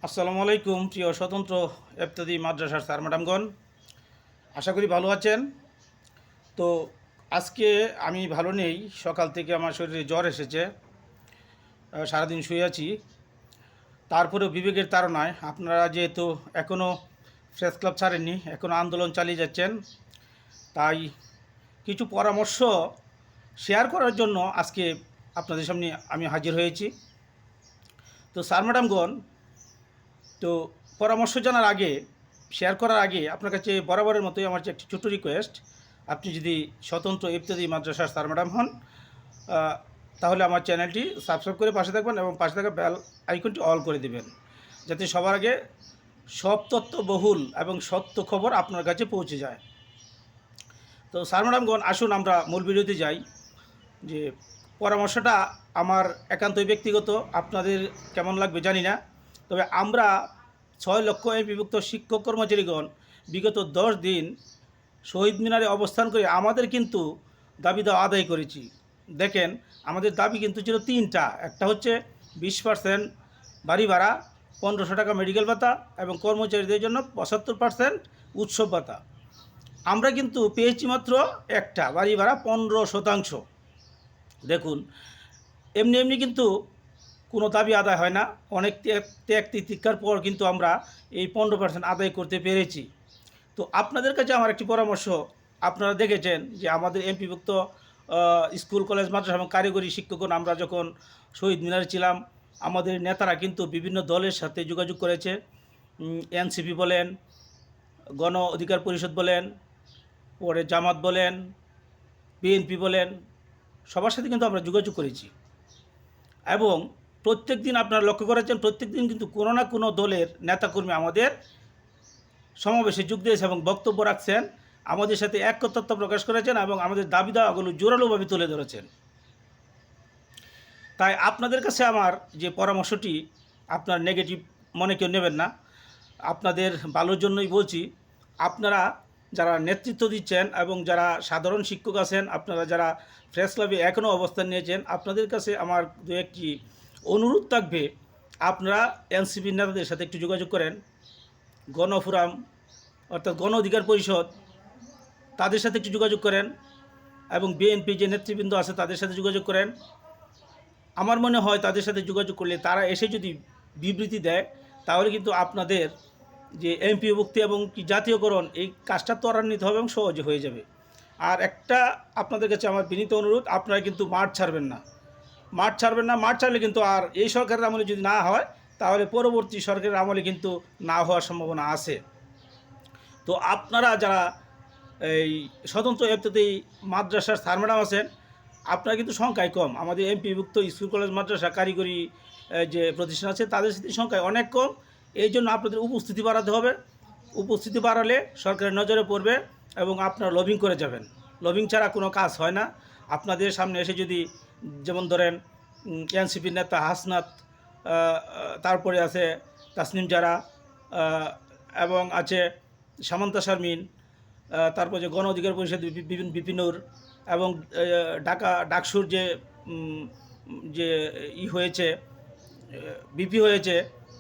আসসালামু আলাইকুম প্রিয় স্বতন্ত্র ইবতেদায়ী মাদ্রাসার স্যার ম্যাডামগণ, আশা করি ভালো আছেন। তো আজকে আমি ভালো নেই, সকাল থেকে আমার শরীরে জ্বর এসেছে, সারাদিন শুয়ে আছি। তারপরেও বিবেকের তাড়নায় আপনারা যেহেতু এখনও প্রেস ক্লাব ছাড়েননি, এখনও আন্দোলন চালিয়ে যাচ্ছেন, তাই কিছু পরামর্শ শেয়ার করার জন্য আজকে আপনাদের সামনে আমি হাজির হয়েছি। তো স্যার ম্যাডামগণ, তো পরামর্শ জানার আগে, শেয়ার করার আগে আপনার কাছে বরাবরের মতোই আমার যে একটি ছোট্ট রিকোয়েস্ট, আপনি যদি স্বতন্ত্র ইবতেদায়ী মাদ্রাসার স্যার ম্যাডাম হন, তাহলে আমার চ্যানেলটি সাবস্ক্রাইব করে পাশে থাকবেন এবং পাশে থাকা বেল আইকনটি অল করে দেবেন, যাতে সবার আগে সব তথ্যবহুল এবং সত্য খবর আপনার কাছে পৌঁছে যায়। তো স্যার ম্যাডামগণ, আসুন আমরা মূল ভিডিওতে যাই। যে পরামর্শটা আমার একান্তই ব্যক্তিগত, আপনাদের কেমন লাগবে জানি না, তবে আমরা 6 লক্ষ বিভক্ত শিক্ষক কর্মচারীগণ বিগত 10 দিন শহীদ মিনারে অবস্থান করে আমাদের কিন্তু দাবি দেওয়া আদায় করেছি। দেখেন, আমাদের দাবি কিন্তু ছিল 3টা। একটা হচ্ছে 20% বাড়ি ভাড়া, 1500 টাকা মেডিকেল ভাতা এবং কর্মচারীদের জন্য 75% উৎসব ভাতা। আমরা কিন্তু পেয়েছি মাত্র একটা, বাড়ি ভাড়া 15%। দেখুন, এমনি এমনি কিন্তু কোনো দাবি আদায় হয় না, অনেক ত্যাগ তিতিক্ষার পর কিন্তু আমরা এই 15% আদায় করতে পেরেছি। তো আপনাদের কাছে আমার একটি পরামর্শ, আপনারা দেখেছেন যে আমাদের এমপিভুক্ত স্কুল কলেজ মাদ্রাসা এবং কারিগরি শিক্ষকগণ আমরা যখন শহীদ মিনারে ছিলাম, আমাদের নেতারা কিন্তু বিভিন্ন দলের সাথে যোগাযোগ করেছে। এনসিপি বলেন, গণ অধিকার পরিষদ বলেন, পরে জামাত বলেন, বিএনপি বলেন, সবার সাথে কিন্তু আমরা যোগাযোগ করেছি। এবং প্রত্যেক দিন আপনারা লক্ষ্য করেছেন, প্রত্যেক দিন কিন্তু কোনো না কোনো দলের নেতাকর্মী আমাদের সমাবেশে যোগ দিয়েছে এবং বক্তব্য রাখছেন, আমাদের সাথে একত্রতা প্রকাশ করেছেন এবং আমাদের দাবি দাওয়াগুলো জোরালোভাবে তুলে ধরেছেন। তাই আপনাদের কাছে আমার যে পরামর্শটি, আপনার নেগেটিভ মনে কেউ নেবেন না, আপনাদের ভালোর জন্যই বলছি। আপনারা যারা নেতৃত্ব দিচ্ছেন এবং যারা সাধারণ শিক্ষক আছেন, আপনারা যারা প্রেস ক্লাবে এখনও অবস্থান নিয়েছেন, আপনাদের কাছে আমার দু একটি অনুরোধ থাকবে। আপনারা এনসিপির নেতাদের সাথে একটু যোগাযোগ করেন, গণফোরাম অর্থাৎ গণ অধিকার পরিষদ, তাদের সাথে একটু যোগাযোগ করেন এবং বিএনপি যে নেতৃবৃন্দ আছে তাদের সাথে যোগাযোগ করেন। আমার মনে হয় তাদের সাথে যোগাযোগ করলে তারা এসে যদি বিবৃতি দেয়, তাহলে কিন্তু আপনাদের যে এমপিভুক্তি এবং কি জাতীয়করণ, এই কাজটা ত্বরান্বিত হবে এবং সহজে হয়ে যাবে। আর একটা আপনাদের কাছে আমার বিনীত অনুরোধ, আপনারা কিন্তু মাঠ ছাড়বেন না। মাঠ ছাড়লে কিন্তু আর এই সরকারের আমলে যদি না হয়, তাহলে পরবর্তী সরকারের আমলে কিন্তু না হওয়ার সম্ভাবনা আছে। তো আপনারা যারা এই স্বতন্ত্র ইবতেদায়ী মাদ্রাসার স্যার ম্যাডাম আছেন, আপনারা কিন্তু সংখ্যায় কম। আমাদের এমপিভুক্ত স্কুল কলেজ মাদ্রাসা কারিগরি যে প্রতিষ্ঠান আছে তাদের সংখ্যায় অনেক কম। এই জন্য আপনাদের উপস্থিতি বাড়াতে হবে। উপস্থিতি বাড়ালে সরকারের নজরে পড়বে এবং আপনারা লবিং করে যাবেন। লবিং ছাড়া কোনো কাজ হয় না। আপনাদের সামনে এসে যদি, যেমন ধরেন এনসিপির নেতা হাসনাত, তারপরে আছে তাসনিম জারা, এবং আছে সামান্তা শারমিন, তারপর যে গণ অধিকার পরিষদ বিপিনুর, এবং ডাকসুর যে যে হয়েছে, বিপি হয়েছে,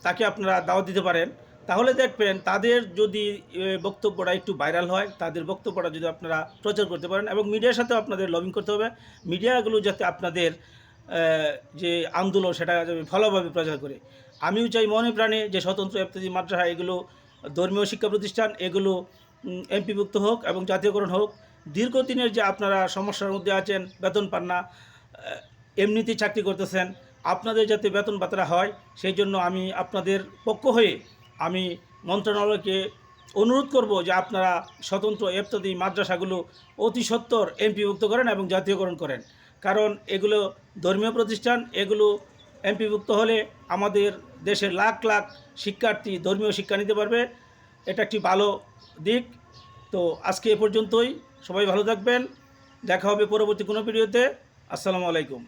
তাকে আপনারা দাওয়াত দিতে পারেন। তাহলে দেখবেন তাদের যদি বক্তব্যটা একটু ভাইরাল হয়, তাদের বক্তব্যটা যদি আপনারা প্রচার করতে পারেন, এবং মিডিয়ার সাথেও আপনাদের লবিং করতে হবে। মিডিয়াগুলো যাতে আপনাদের যে আন্দোলন সেটা ভালোভাবে প্রচার করে। আমিও চাই মনে প্রাণে যে স্বতন্ত্র ইবতেদায়ী মাদ্রাসা, এগুলো ধর্মীয় শিক্ষা প্রতিষ্ঠান, এগুলো এমপিভুক্ত হোক এবং জাতীয়করণ হোক। দীর্ঘদিনের যে আপনারা সমস্যার মধ্যে আছেন, বেতন পান না, এমনিতেই চাকরি করতেছেন, আপনাদের যাতে বেতন ভাতা হয়, সেই জন্য আমি আপনাদের পক্ষ হয়ে আমি মন্ত্রণালয়কে অনুরোধ করব যে আপনারা স্বতন্ত্র ইবতেদায়ী মাদ্রাসাগুলো অতি সত্বর এমপিভুক্ত করেন এবং জাতীয়করণ করেন। কারণ এগুলো ধর্মীয় প্রতিষ্ঠান, এগুলো এমপিভুক্ত হলে আমাদের দেশের লাখ লাখ শিক্ষার্থী ধর্মীয় শিক্ষা নিতে পারবে। এটা একটি ভালো দিক। তো আজকে এ পর্যন্তই। সবাই ভালো থাকবেন। দেখা হবে পরবর্তী কোনো ভিডিওতে। আসসালামু আলাইকুম।